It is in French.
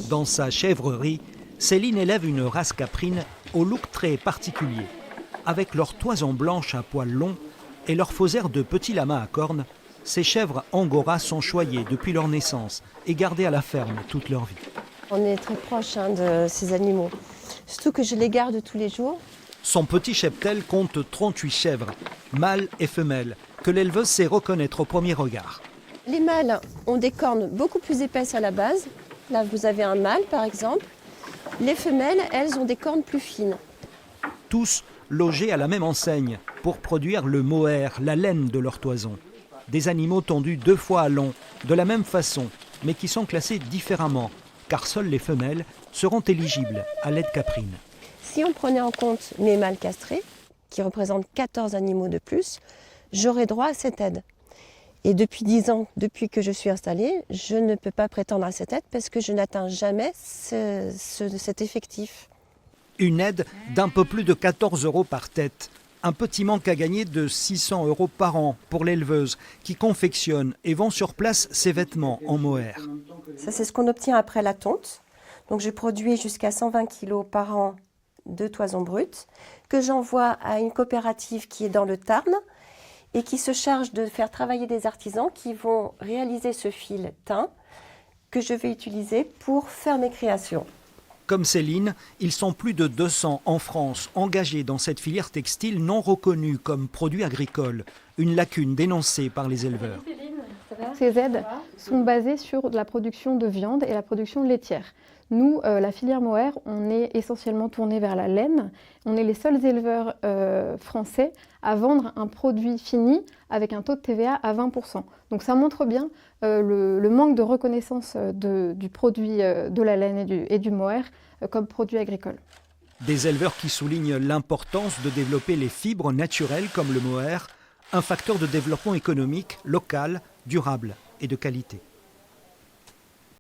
Dans sa chèvrerie, Céline élève une race caprine au look très particulier. Avec leur toison blanche à poils longs et leur faux air de petits lamas à cornes, ces chèvres angora sont choyées depuis leur naissance et gardées à la ferme toute leur vie. On est très proche de ces animaux, surtout que je les garde tous les jours. Son petit cheptel compte 38 chèvres, mâles et femelles, que l'éleveuse sait reconnaître au premier regard. Les mâles ont des cornes beaucoup plus épaisses à la base. Là, vous avez un mâle, par exemple. Les femelles, elles, ont des cornes plus fines. Tous logés à la même enseigne pour produire le mohair, la laine de leur toison. Des animaux tondus 2 fois à long, de la même façon, mais qui sont classés différemment, car seules les femelles seront éligibles à l'aide caprine. Si on prenait en compte mes mâles castrés, qui représentent 14 animaux de plus, j'aurais droit à cette aide. Et depuis 10 ans, depuis que je suis installée, je ne peux pas prétendre à cette aide parce que je n'atteins jamais cet effectif. Une aide d'un peu plus de 14 € par tête. Un petit manque à gagner de 600 € par an pour l'éleveuse qui confectionne et vend sur place ses vêtements en mohair. Ça, c'est ce qu'on obtient après la tonte. Donc, je produis jusqu'à 120 kg par an de toison brute que j'envoie à une coopérative qui est dans le Tarn et qui se charge de faire travailler des artisans qui vont réaliser ce fil teint que je vais utiliser pour faire mes créations. Comme Céline, ils sont plus de 200 en France engagés dans cette filière textile non reconnue comme produit agricole, une lacune dénoncée par les éleveurs. Ces aides sont basées sur la production de viande et la production laitière. Nous, la filière mohair, on est essentiellement tourné vers la laine. On est les seuls éleveurs français à vendre un produit fini avec un taux de TVA à 20%. Donc ça montre bien le manque de reconnaissance du produit de la laine et du mohair comme produit agricole. Des éleveurs qui soulignent l'importance de développer les fibres naturelles comme le mohair, un facteur de développement économique local, durable et de qualité.